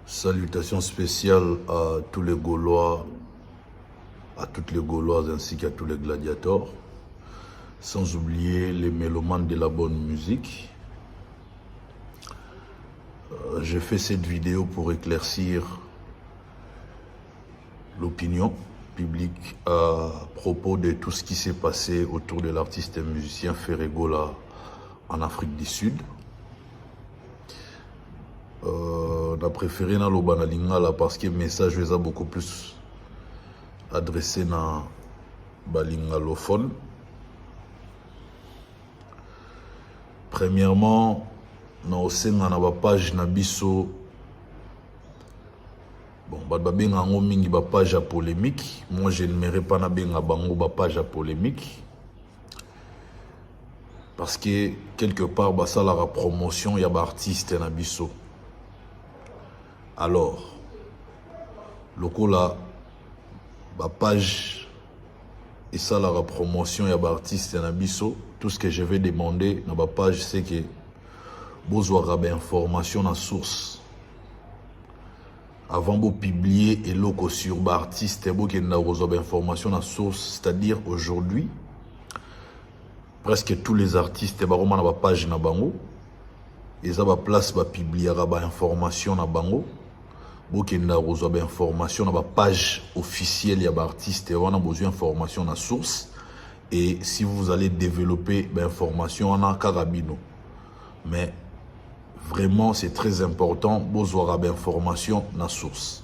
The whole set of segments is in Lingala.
Salutations spéciales à tous les Gaulois, à toutes les Gauloises ainsi qu'à tous les gladiateurs, sans oublier les mélomanes de la bonne musique. J'ai fait cette vidéo pour éclaircir l'opinion publique à propos de tout ce qui s'est passé autour de l'artiste et musicien Ferregola en Afrique du Sud. On a préféré dans le Lingala parce que le message est beaucoup plus adressé dans le lingalophone. Premièrement, dans la page Nabiso, bon, mingi ba page polémique. Moi, je ne mérite pas na bango ba page polémique. Parce que quelque part, ça la promotion, il y a des artistes Nabiso. Alors, le coup là, la page et ça la promotion, il y a des artistes Nabiso. Tout ce que je vais demander dans la page, c'est que vous avez des informations à source. Avant de publier et loco sur l'artiste, vous avez des informations à source. C'est-à-dire aujourd'hui, presque tous les artistes ont une page na bango. Ils ont place pour publier des informations na bango. Vous avez des informations na page officielle des artistes. Vous avez besoin d'informations à source. Et si vous allez développer des informations en carabino. Mais vraiment, c'est très important vous avoir des informations à source.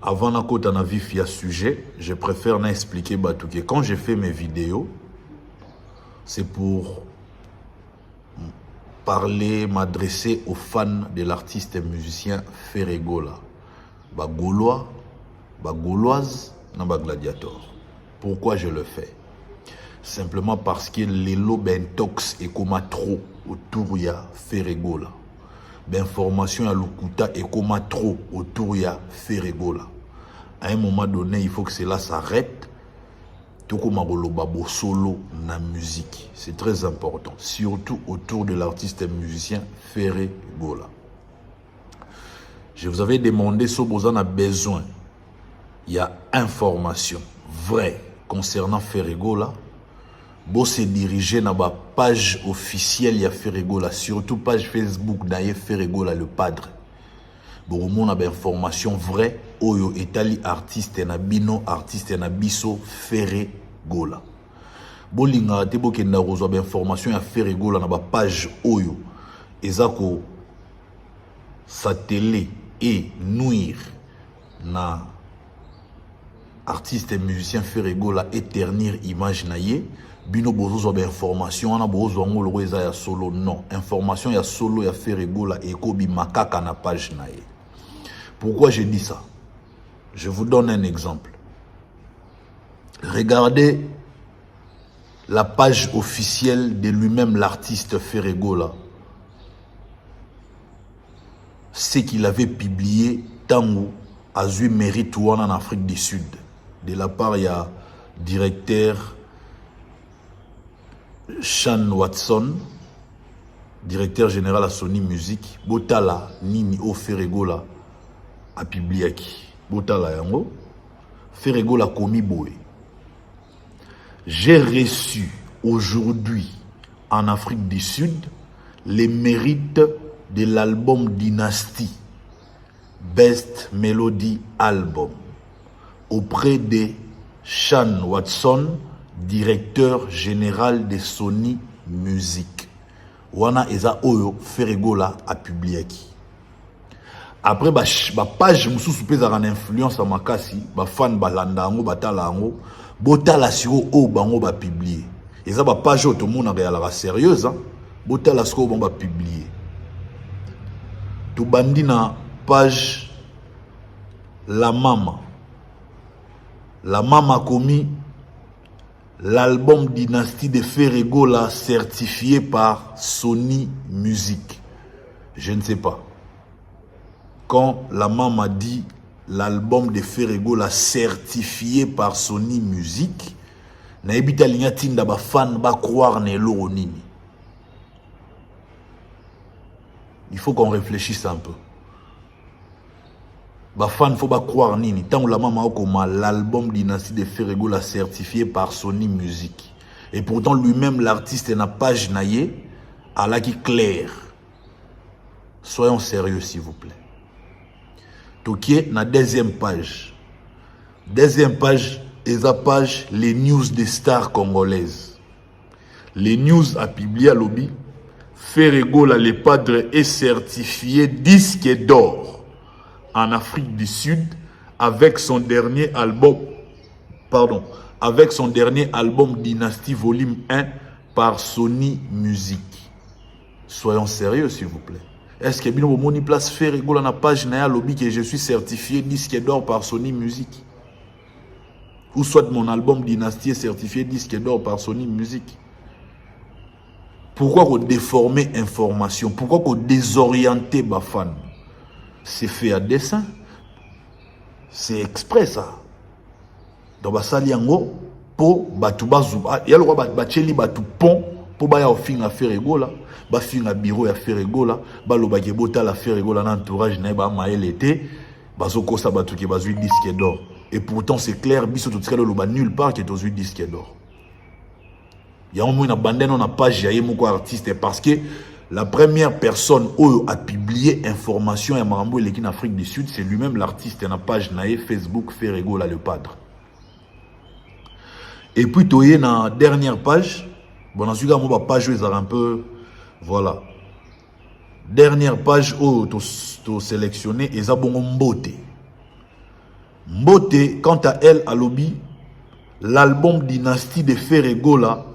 Avant de na vif ya sujet, je préfère expliquer que quand j'ai fait mes vidéos, c'est pour parler, m'adresser aux fans de l'artiste et musicien Ferregola. Gaulois, Gauloises, gladiateurs. Pourquoi je le fais? Simplement parce que les lobes intox et comme trop autour de Ferregola. L'information à l'Ukuta et comme trop autour de Ferregola. À un moment donné, il faut que cela s'arrête. Tout comme solo na musique. C'est très important. Surtout autour de l'artiste et musicien Ferregola. Je vous avais demandé si vous en avez besoin. Il y a information vraie concernant Ferregola. Vous se dirigez dans la page officielle de Ferregola, surtout page Facebook de Ferregola le padre. Vous avez des informations vraies. Oyo etali artiste na bino, artiste na biso Ferregola. Bolinga te bokenda kozwa des informations ya Ferregola na ba page Oyo. Ezako sateller et nuire na artiste et musicien Ferregola éternir image na ye. Bino bozo ba information na bozo ngolo eza ya solo non. Information ya solo ya Ferregola et kobi makaka na page na ye. Pourquoi je dis ça? Je vous donne un exemple. Regardez la page officielle de lui-même, l'artiste Ferregola. Ce qu'il avait publié Tango Azui Mérite en Afrique du Sud. De la part, il y a directeur Sean Watson, directeur général à Sony Music. Botala Nini O Ferregola a publié qui? Botala yango Ferregola komi boé. J'ai reçu aujourd'hui en Afrique du Sud les mérites de l'album Dynasty Best Melody Album auprès de Sean Watson, directeur général de Sony Music. Wana eza oyo Ferregola a publié qui? Après, page mususu peza en influence à makasi, fan balanda ango batala ango, botala siko o bango ba publier. Eza page tout le monde a sérieuse, hein. Botala siko bango ba publier. Tu bandi na page La Mama. La Mama commis l'album Dynasty de Ferregola certifié par Sony Music. Je ne sais pas. Quand la maman dit l'album de Ferregola certifié par Sony Music, na ebita linga tinda ba fan ba croire ne lo nini. il faut qu'on réfléchisse un peu. Bafan, faut pas croire nini. Tant la maman a l'album Dynastie de Ferregola certifié par Sony Music. Et pourtant lui-même l'artiste n'a pas naillé à la qui clair. Soyons sérieux s'il vous plaît. Tokié na deuxième page. Deuxième page, et la page les news des stars congolaises. Les news a publié à lobby. Ferregola le padre est certifié disque d'or en Afrique du Sud avec son dernier album, Dynastie Volume 1 par Sony Music. Soyons sérieux s'il vous plaît. Est-ce que Bino Moni place Ferregola na page na lobby que je suis certifié disque d'or par Sony Music? Ou soit mon album Dynastie est certifié disque d'or par Sony Music? Pourquoi qu'on déformer information? Pourquoi qu'on désorienter ma fan? C'est fait à dessein. C'est exprès ça. Donc basali yango po batu bazuba. Ya lo bacheli batu pont po ba ya ofinga Ferregola, ba finga bureau ya Ferregola, ba lo ba kebota la Ferregola na entourage na ba maelete, bazoko sa batu ki bazui disque d'or. Et pourtant c'est clair biso tout lo ba nulle part qui est aux disque d'or. Il y a un moment abandonné na page ya yemoko artiste parce que la première personne où a publié information à Marambo et en Afrique du Sud, c'est lui-même l'artiste na page na Facebook Ferregola le padre. Et puis toyé na dernière page, bon ensuite on va pas jouer un peu voilà. Dernière page où tu sélectionné et ça bon Mbote. Mbote quant à elle à lobby, l'album Dynastie de Ferregola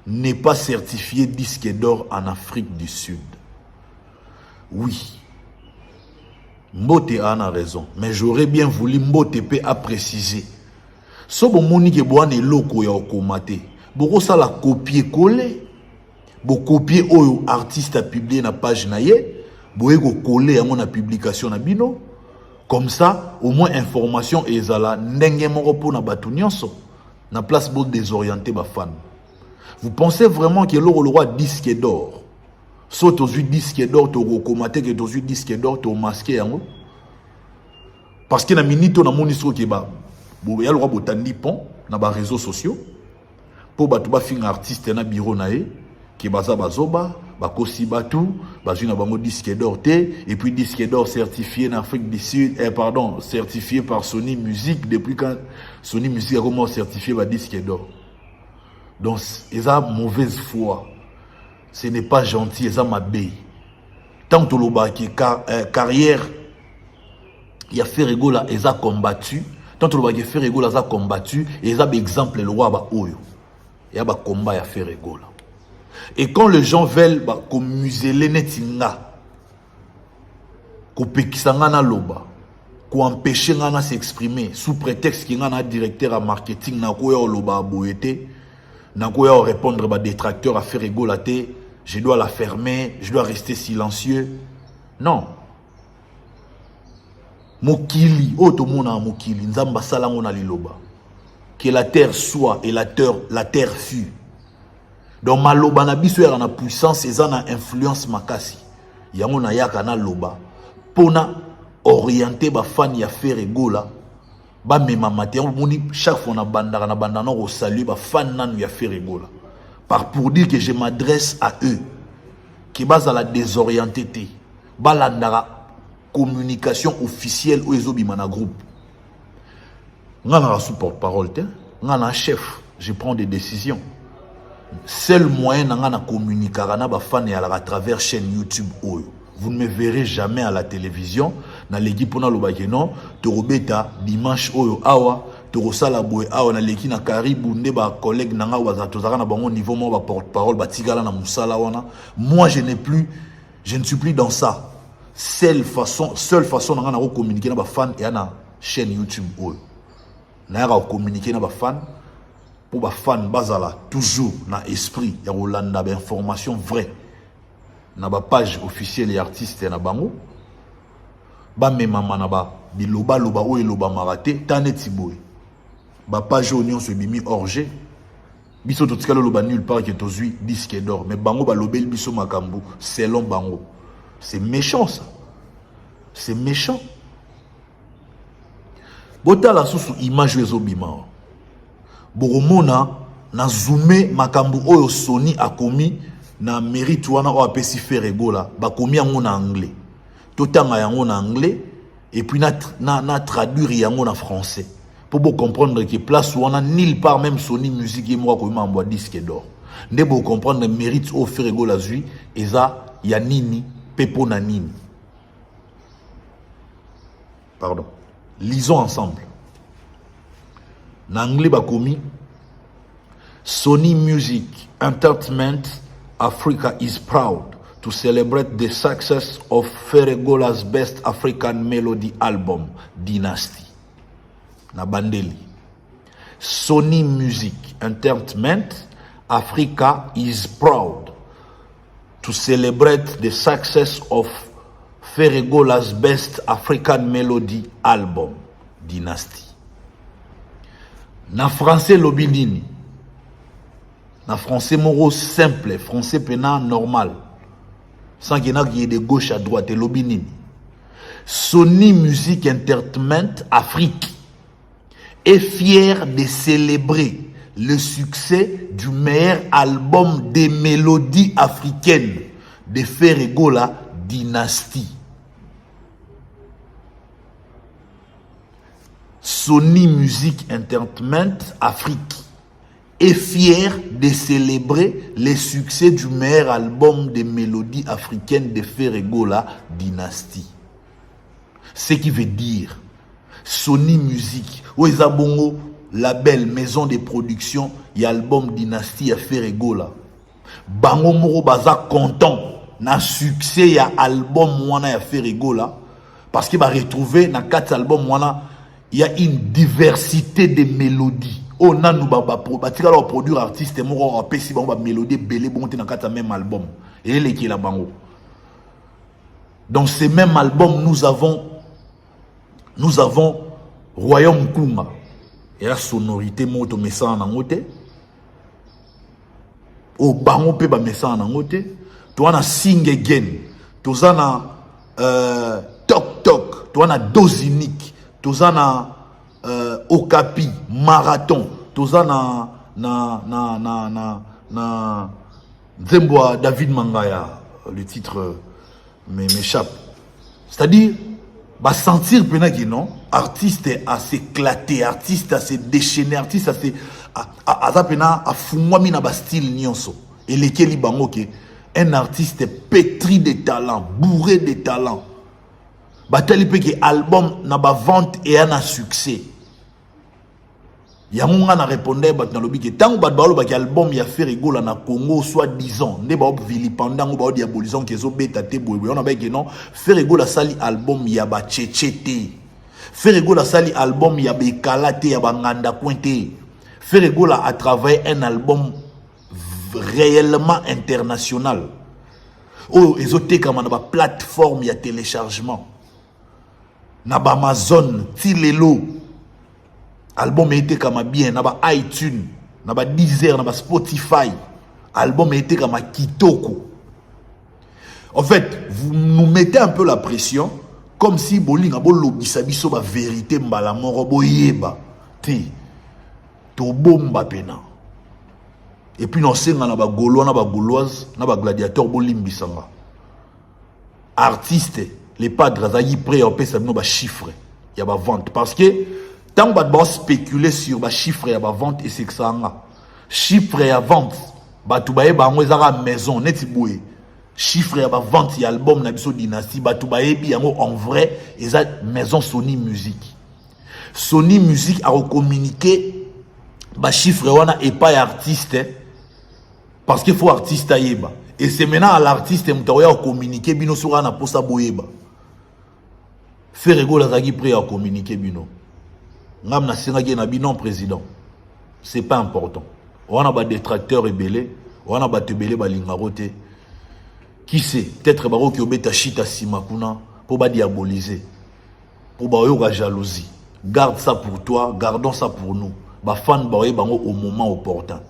n'est pas certifié disque d'or en Afrique du Sud. Oui. Mbote a raison. Mais j'aurais bien voulu Mbote a préciser. Si vous avez dit que vous avez loko ya okomate, vous avez la copier-coller. Vous copier où l'artiste a publié na page naie, vous avez coller à mon publication na bino. Comme ça, au moins information et zala ndenge moko po na batu nyonso. Na place bo désorienter ba fan. Vous pensez vraiment que le roi disque d'or, sauf aux disque d'or, tu recommandé que aux disque d'or, tu masqué yango? Parce que na minito na moniso qui ba, bo ya le roi botandi pont na ba réseaux sociaux, pour batu ba fin artiste na bureau nae, qui baza bazoba, ba kosi batu, bazu na bango disque d'or té, et puis disque d'or certifié en Afrique du Sud, certifié par Sony Music depuis quand Sony Music a comment certifié ba disque d'or. Donc, ils ont mauvaise foi. Ce n'est pas gentil, ils ont mabé. Tant que le carrière, il y a Ferregola, ils ont combattu. Tant que le Ferregola, ils ont combattu. Et ils ont exemple le roi ba Oyo. Il y a un combat à Ferregola. Et quand les gens veulent comme museler netinga, qu'on pekisanga na loba, qu'on empêcher ngana s'exprimer sous prétexte qu'il y a un directeur à marketing na koya loba aboyete. Nakoya répondre à détracteur à faire égolater, je dois la fermer, je dois rester silencieux. Non. Mokili, tout le monde a Mokili, Nzamba salango na liloba. Que la terre soit et la terre fut. Donc maloba na biso ya na puissance et na influence makasi. Yango na yaka na loba. Pona orienter ba fan ya Ferregola. Ba mema matin chaque fois na bandana au salut ba fan nanu ya Ferregola pour dire que je m'adresse à eux qui base à la désorienté ba landara communication officielle au ezobima na groupe ngana sous porte-parole ngana chef je prends des décisions seul moyen ngana communiquer na ba fan ya à travers chaîne YouTube oyo. Vous ne me verrez jamais à la télévision. Na legi pona lobaki non, torobeta dimanche oyo awa, torosala boy awa na leki na karibu ndeba collègue nanga wazatozaka na bango niveau mo ba porte-parole ba tigala na musala wana. Moi je ne suis plus dans ça. Seule façon nanga na communiquer na ba fan et na chaîne YouTube oyo. Na ya communiquer na ba fan pour ba fan bazala toujours na esprit ya rolanda ba information vraie. Na ba page officielle et artiste na bango ba memama na ba biloba loba o eloba maraté taneti boy ba page union se bimi orge biso totika loba nulle part que tozui disque d'or mais bango ba lobel biso makambo selon bango C'est méchant ça. C'est méchant. Botala susu image ezobima. Boromona na zoomé makambu oyo Sony akomi na mérite wana o apesi Ferregola bakomi yango na anglais. Totanga yango na anglais et puis na traduire yango na français. Pour vous comprendre que place où on a nulle part même Sony Musique et moi comme en bois disque d'or. Ne vous comprendre le mérite au Ferregola zui et ça ya nini pepo na nini. Pardon. Lisons ensemble. En anglais bakomi Sony Music Entertainment Africa is proud to celebrate the success of Ferregola's best African melody album, Dynasty. Na bandeli. Sony Music Entertainment Africa is proud to celebrate the success of Ferregola's best African melody album, Dynasty. Na français lobinini. Na français moro simple, français pena normal. Sans qu'il y ait de gauche à droite, et lobinini. Sony Music Entertainment Afrique est fier de célébrer le succès du meilleur album des mélodies africaines de Ferregola, Dynasty. Sony Music Entertainment Afrique est fier de célébrer le succès du meilleur album des mélodies africaines de Ferregola, Dynasty. Ce qui veut dire Sony Music, Oezabongo, label, maison de production, y a album Dynasty à Ferregola. Bango Moro Baza content, na succès ya album wana ya Ferregola, parce qu'il va retrouver dans 4 albums wana, il y a une diversité de mélodies. Oh nanou batika la produire artiste moro a pesi ba mélodie belé bon dans 4 même album. Et les qui la bango. Dans ces mêmes albums nous avons Royaume Kunga. Et la sonorité moto messa en angote. O bango pe ba messa en angote. Tu as Sing Again. Tu as Tok Tok. Tu as Dozinique. Tu as Okapi, Marathon. Tu as Zemboa David Mangaya. Le titre m'échappe. C'est-à-dire bah sentir que non, artiste à s'éclater, artiste à se déchaîner, artiste à se à fumwami na ba style nyonso. Et lesquels bango que un artiste pétri de talent, bourré de talent. Bah tel peut que album na ba vente et un succès. Yamunga na répondait bah dans le but que tant que balo bah album ya Ferregola na Congo soit disons ne ba vilipendant ou ba diabolisant que zo beta te boy on a ba que non Ferregola sali album ya ba tchétchété Ferregola sali album ya be kalate ya ba nganda pointé Ferregola a travaillé un album réellement international oh ezote comme na ba plateforme ya téléchargement na ba Amazon tilelo album était comme bien na ba iTunes na ba Deezer na ba Spotify album était comme kitoko. En fait vous nous mettez un peu la pression comme si bolinga bo lobisa biso ba vérité mbala moro boyeba ti to bomba pena et puis non senga na ba gaulois na ba gauloise na ba gladiateur bolimbisanga artiste les padres ayi prêt à payer no ba chiffre ya ba vente parce que tant que vous spéculer sur les chiffres et la vente et c'est que ça chiffres et la vente tu vas avoir maison net chiffres et la vente et album na biso Dynasty tu vas en vrai et ça maison Sony Music a communiqué les chiffres et pas artiste parce qu'il faut artiste ayeba et c'est maintenant à l'artiste mtaoya communiquer bino sur na posa boyeba Ferregola zaki prêt à communiquer bino. Ngam na singa na binon président. C'est pas important. On a des détracteurs rebellés, on a des rebellés balingarote. Qui sait, peut-être baro ki obeta chita simakuna pour ba diaboliser. Pour ba yoga jalousie. Garde ça pour toi, gardons ça pour nous. Ba fan ba bango au moment opportun.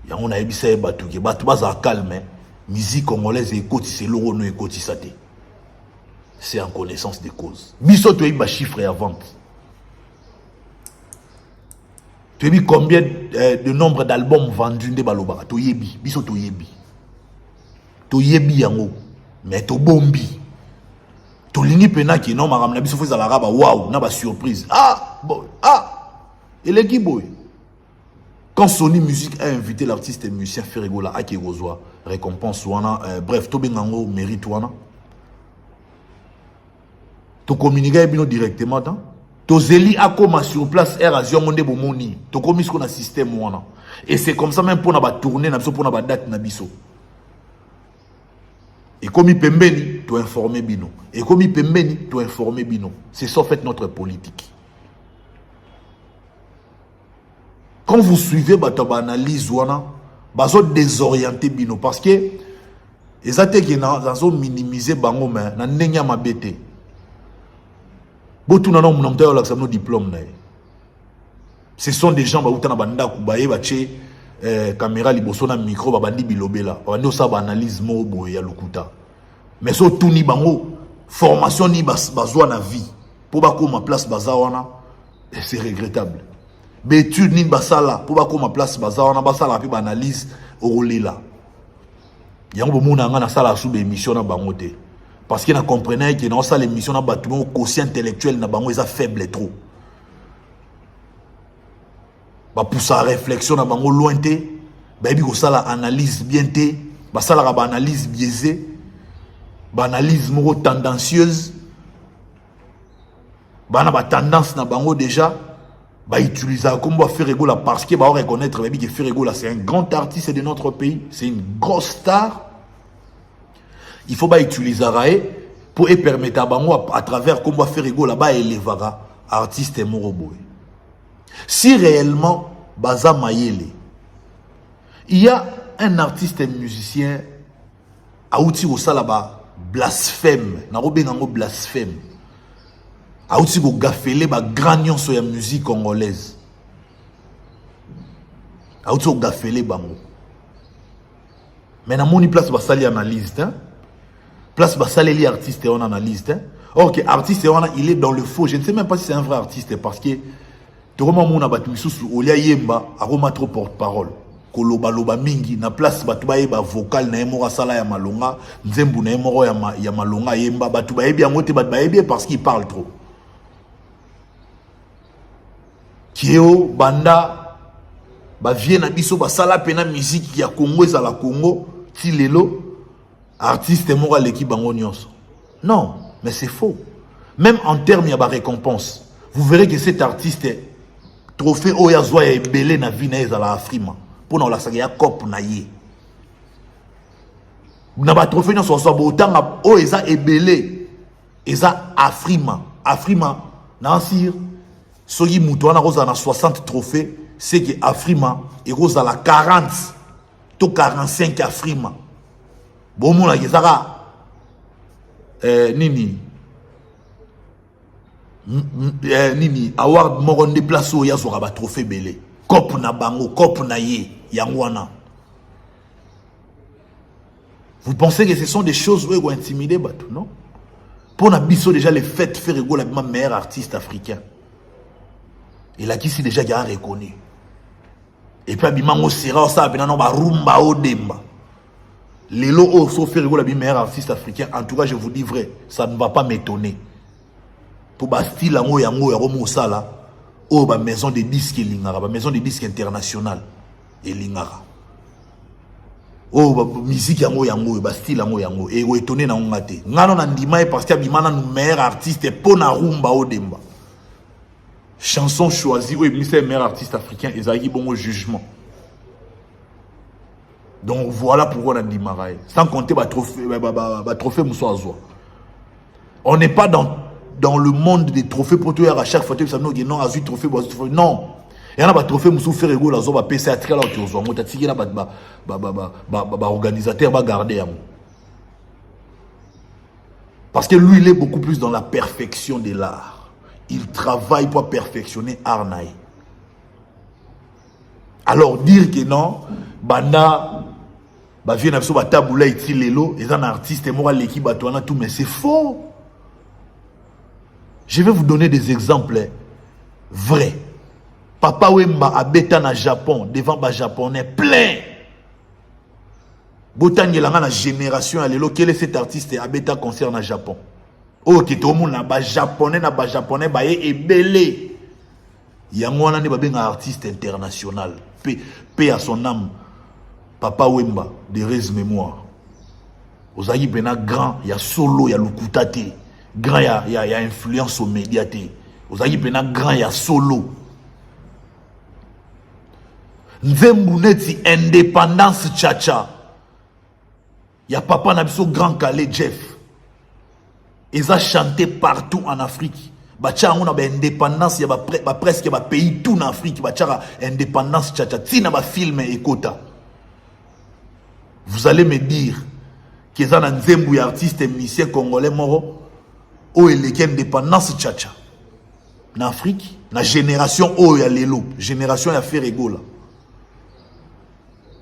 Ya on a ebisa e batu ki batu baza calme. musique congolaise et écoute c'est l'euro no écoute saté. C'est en connaissance des causes. Biso tu as chiffre à vente. Tu as vu combien de nombre d'albums vendus de Baloba? Tu yebi, biso tu yebi. Tu yebi yango, mais tu bombi. Tu lingi pena qui non maram na biso fait la raba waouh, na ba surprise. Ah bon, il est qui boy. Quand Sony Music a invité l'artiste et musicien Ferregola à Kegozoa, récompense wana, bref, to bengango mérite wana. Tu communiques directement dans. To zeli a comme sur place air azion monde bomoni. To commis qu'on a système wana. Et c'est comme ça même pour na ba tourner na biso pour na ba date na biso. Et comme il pembeni, tu informer bino. Et comme il pembeni, tu informer bino. C'est ça en fait notre politique. Quand vous suivez votre analyse, vous allez désorienter bino parce que les athées qui ont minimisé bango mais na ndenya mabete. Botu na no munamta yo l'examen diplôme na. Ce sont des gens ba utana banda ku baye ba che caméra liboso na micro ba bandi bilobela. Ba ndo sa ba analyse mo boye ya lokuta. Mais so tuni bango formation ni bazwa na vie. Pour ba ko ma place bazawana c'est regrettable. Bétude ni basala pour ba ko ma place bazawana basala puis ba analyse olela. Yango bomuna nga na sala sous émission na bango te. Parce qu'il a comprenait que dans ça l'émission na bâtiment quotient intellectuel na bango est faible trop. Ba pour sa réflexion na bango loin te, ba bi ko sala analyse bien te, ba sala ba analyse biaisée, ba analyse moko tendancieuse. Ba na ba tendance na bango déjà ba utiliser comme ba Ferregola parce que ba reconnaître ba bi que Ferregola c'est un grand artiste de notre pays, c'est une grosse star. Il faut pas utiliser Rae pour permettre à bango à travers comme va faire ego là-bas élevera artiste moroboy. Si réellement Baza Mayele, il y a un artiste et musicien à outil au salaba blasphème, na robenango blasphème. À outil go gafele ba granion sur la musique congolaise. À outil go gafele bango. Mais na moni place ba sali analyse hein. Place Bassaleli artiste et on analyse. Ok, artiste et on il est dans le faux. Je ne sais même pas si c'est un vrai artiste parce que tout le monde a battu sous Olia Yemba, aroma trop porte-parole. Koloba loba mingi na place batubaye ba vocal na emora sala ya malonga, nzembu na emoro ya malonga yemba batubaye bien ngote batubaye bien parce qu'il parle trop. Kieo banda ba vie na biso ba sala pena musique ya Congo za la Congo ti lelo. Artiste moral l'équipe bango nyonso. Non, mais c'est faux. Même en termes de récompense, vous verrez que cet artiste trophée oya zoa ya ebele na vie na ezala Afrima. Pour na la saga ya cop na ye. Na ba trophée nyonso so botanga o eza ebele. Eza Afrima. Afrima na sir soki muto na roza na 60 trophées, c'est que Afrima et roza la 40 to 45 Afrima. Bon mon la gezara nini nini award moko déplacer ya zo ba trophée belé cop na bango cop na ye yangwana. Vous pensez que ce sont des choses où vous intimider batou non? Pour na biso déjà les fêtes faire ego la meilleur artiste africain. Il a qui si déjà gars reconnu. Et puis bimango sera ça bena no ba rumba o demba. Les lots sauf faire le meilleur artiste africain. En tout cas, je vous dis vrai, ça ne va pas m'étonner. Pour Bastille, la sala, oh, ba maison de disques lingara, ba maison de disques internationale et lingara. Oh, ba musique yango, Bastille yango, et vous étonné na ngate. Ngano na ndima parce qu'il y a bimana nous meilleur artiste pour na rumba o demba. Chanson choisie, oui, c'est le meilleur artiste africain, et ça y est bon au jugement. Donc voilà pourquoi on a dit Maraï. Sans compter trophée Moussoazoua. On n'est pas dans le monde des trophées pour tout à chaque fois que ça nous dit non, à trophée, non. Il y en a des trophées Moussou Ferrego, la zone PC à là qui ont motatiki na organisateur va garder. Parce que lui il est beaucoup plus dans la perfection de l'art. Il travaille pour perfectionner Arnaï. Alors dire que non, Banda Bah vient absolument taboula iti lelo, et un artiste moi l'équipe batoana tout, mais c'est faux. Je vais vous donner des exemples vrais. Papa Wemba abeta na Japon devant ba japonais plein. Botani langa na génération à lelo, quel est cet artiste abeta concert na Japon? Oh qui tout le monde na ba japonais ba ye ebele. Yango wana ne ba benga artiste international. Paix à son âme. Papa Wemba de Rez Mémoire. Ozayi bena grand, il y a solo, il y a lukutate. Grand, il y a influence aux médias. Ozayi bena grand, il y a solo. Nzembu neti indépendance tchacha. Il y a papa Nabiso Grand Calais Jeff. Ils ont chanté partout en Afrique. Bacha on a indépendance, il y a presque un pays tout en Afrique. Bacha indépendance tchacha. Tina ba film et kota. Vous allez me dire qu'ils ont un Nzembu artiste et musicien congolais moro où il y a indépendance tchacha. En Afrique, la génération où il y a l'élo, génération il y a fait rigola.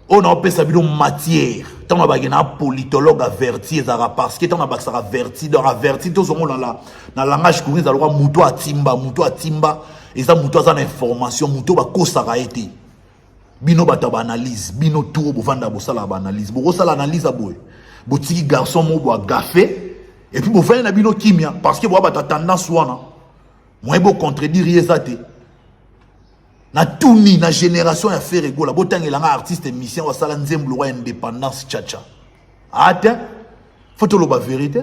On a appelé ça une matière. Tant on a un politologue averti, parce que tant on a averti, dans averti, tout le monde dans le langage courant, ils ont mouto à timba, ils ont mouto à information, mouto à quoi ça a été. Bino bata analyse, bino tour pour vendre la analyse. Bon ça l'analyse à boy. Botiki garçon mo bois gafé et puis bon faire na bino kimia parce que bois bata tendance wana. Moi bo contredire yezate. Na touni na génération ya fait rigola botangelanga artiste musicien wa sala Nzembu roi indépendance tchacha. Ata faut te le ba vérité.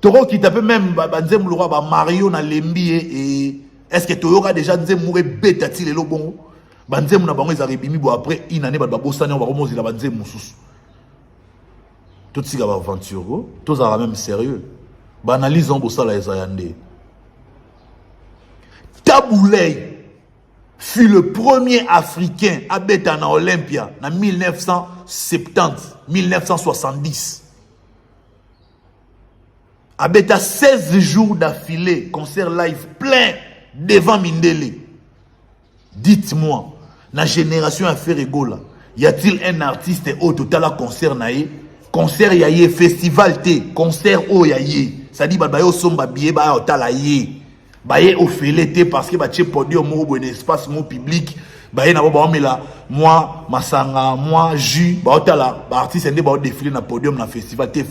Toro qui tape même Nzembu roi ba Mario na lembi et est-ce que toyoka déjà Nzembu beta ti lelo bongo? Banzemu na bango ezaribimi bo après une année ba bosani on va remonter la banzemu mususu. Tout ce qui va aventure, tous ça même sérieux. Banalise on bosala ezayande. Taboulay fut le premier Africain à beta na Olympia en 1970-1970. À beta 16 jours d'affilée, concert live plein devant Mindele. Dites-moi, la génération a fait rigola. Y a-t-il un artiste au total à concert naïe? Concert yaye, festival té, concert au yaye. Ça dit, bah yo somba billet, bah yo talaye. Baye au félété parce que bah tché podium mo bon espace mo public. Baye na ba la moi masanga, moi jus, bah otala, bah artiste ndé bah défilé na podium na festival té,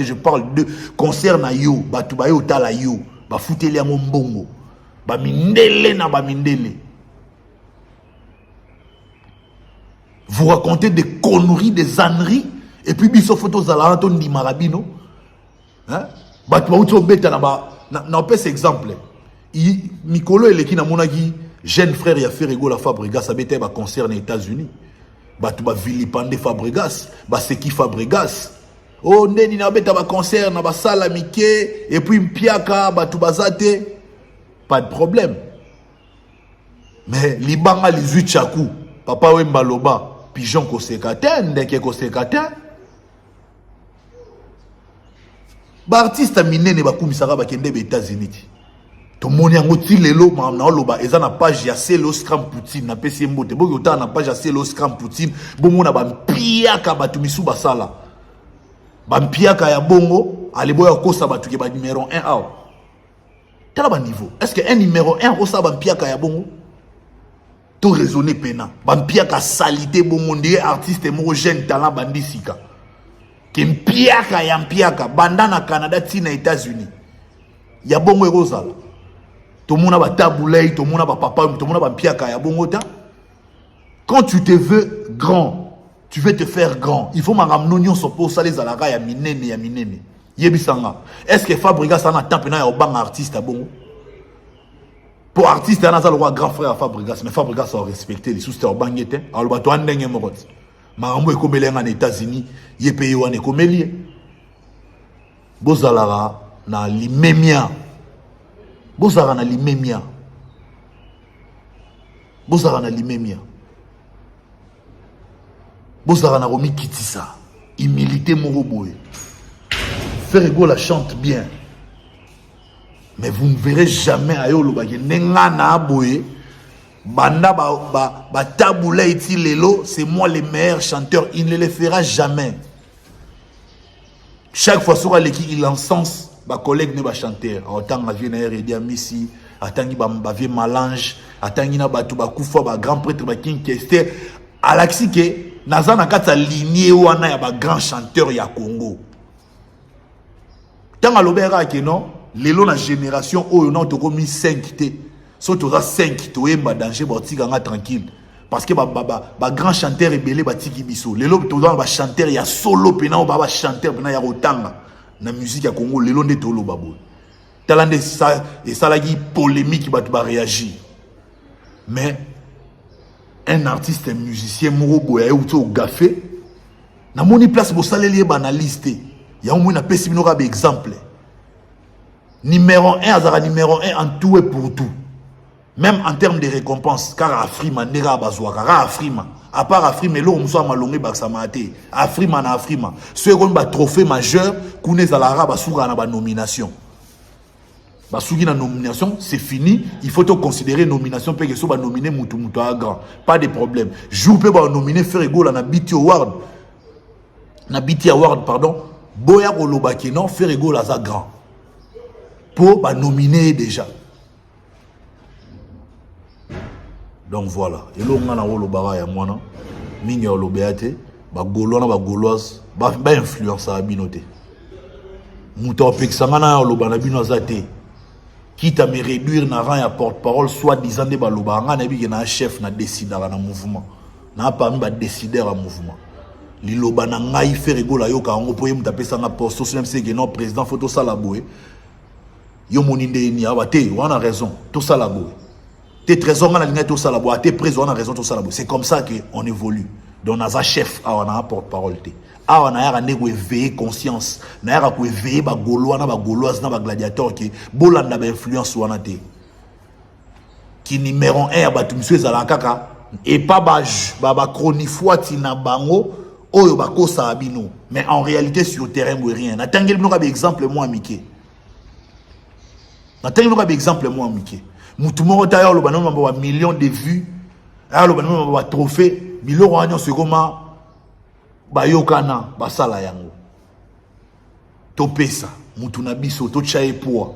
je parle de concert na yo, bah tout baye otala yo, bah fouteli yango mbongo. Bah mindele na bah mindele. Vous racontez des conneries, des âneries, et puis biso photos à la Anton di Marabino. Hein? Bah tu vas où bêta na pas cet exemple. Mikolo et qui na monagi jeune frère ya fait rigola Fabregas a bêta ba concert aux États-Unis. Bah tu vas vilipender Fabregas, bah c'est qui Fabregas? Oh ndeni na bêta ba concert na ba sala mike et puis mpiaka bah tu bazate. Pas de problème. Mais libanga les chakou, papa Wemba loba. Pigeon kosekate, ndeke kosekate. Ba artiste minene ba kumisaka ba kende be États-Unis. To moni yango ti lelo ma na loba eza na page ya Selo Scram Poutine na PC mbote. Bo yota na page ya Selo Scram Poutine, bo mona ba mpiaka ba tumisu basala. Ba mpiaka ya bongo, alebo ya kosa ba tuke ba numéro 1 aw. Tala ba niveau. Est-ce que un numéro 1 osa ba mpiaka ya bongo? Tout raisonner pena. Bampiaka salité bon monde artiste mo jeune talent bandisika. Kempiaka ya mpiaka banda na Canada tina États-Unis. Ya bongo erozala. To mona ba taboulay, to mona ba papa, to mona ba mpiaka ya bongo ta. Quand tu te veux grand, tu veux te faire grand. Il faut maramnonyon sopo ça les alara ya minene ya minene. Yebisanga. Est-ce que Fabregas en a temps pena ya obanga artiste à bongo? Pour artiste, il y a un grand frère à Fabregas, mais Fabregas a respecté les sous-stars banguetés. Alors, il y a un dingue morot. Marambo est comme en États-Unis, il est payé ou en écomélie. Bozalara na limemia. Bozara na limemia. Bozara na limemia. Bozara na romi kitisa. Humilité moroboé. Ferrego la chante bien. Mais vous ne verrez jamais à Yolo Bagé. Nenga na aboye. Banda taboula iti lelo, c'est moi le meilleur chanteur. Il ne le fera jamais. Chaque fois sur l'équipe, il encense ba collègue ne ba chanteur. Autant ma vie na Redia Missi, atangi ba vie Malange, atangi na ba tuba kufa ba grand prêtre ba King Kester. Alaxi ke nazana kata lignée wana ya ba grand chanteur ya Congo. Tant à l'obéra que non, lelo na génération oyo non to komi 5 te. So to za 5 to yemba danger ba tiganga tranquille. Parce que ba grand chanteur rebelle ba tiki biso. Lelo to za ba chanteur ya solo pena ba chanteur pena ya rotanga na musique ya Congo lelo nde to lo babo. Talande ça et ça la polémique ba to ba réagir. Mais un artiste, un musicien moro boya ou to gafé na moni place bo saleli banaliste. Il y a au moins un peu exemple. Numéro 1, Azara numéro 1 en tout et pour tout. Même en termes de récompenses. Car Afrima, Nera Bazouaka, car Afrima. À part Afrima, l'eau, on soit malongé, Baksamate. Afrima na Afrima. Ce qu'on a trophée majeur, qu'on est à l'arabe, Basouga na nomination. Basougi na nomination, c'est fini. Il faut te considérer nomination, parce que soit nominé Moutou à grand. Pas de problème. Jour peut nominer Ferrego na BT Award. Na BT Award, pardon. Boya Kolobaki non Ferrego la za grand pour ba nominer déjà. Donc voilà, et là on a Olobara ya mwana mingi Olobeate ba golona ba goloise ba influence à binoté. Muto pexanga na Olobana bino zate. Quitte à me réduire na rang ya porte-parole soit disant de ba lobanga na bi na chef na décideur na mouvement. Na pas mi ba décideur à mouvement. Liloba na ngai Ferrego la yo ka ngo poye mutapesa na poste so même c'est que non président photo sala boye yo moninde ni abate on a raison tout ça la boye tes trésors na linga tout ça la boye tes président on a raison tout ça la boye c'est comme ça que on évolue donc na za chef a on a porte-parole te a on a ya nego éveiller conscience na ya ko éveiller ba golois na ba goloise na ba gladiateur qui bolanda ba influence wana te qui numéro 1 ya batu monsieur za la kaka et pas ba chronifoiti na bango oyo bakosa abino mais en réalité sur le terrain ou rien natangeli no ka exemple moi amike natangeli no ka exemple moi amike mutu moko tayo lo banana ba millions de vues alors lo banana ba trophée biloko anyo sekoma bayokana basala yango to pesa mutu na biso to chaye poa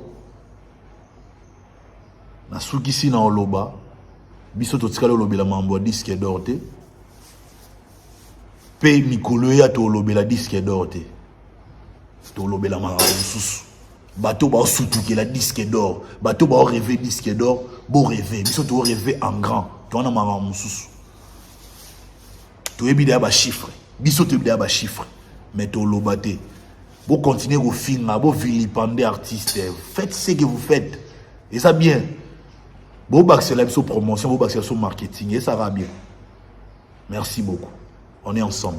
na sukisi na oloba biso to tikala olobela mambo disque d'or te pe mikolo ya to lobela disque d'or te to lobela ma susu bato ba sutuke la disque d'or bato ba rêver disque d'or bo rêver biso to rêver en grand to na ma susu to ebida ba chiffre biso to ebida ba chiffre mais to lobate bo continuer au film bo vilipender artiste faites ce que vous faites et ça bien bo baxer la promotion bo baxer sur marketing et ça va bien merci beaucoup. On est ensemble.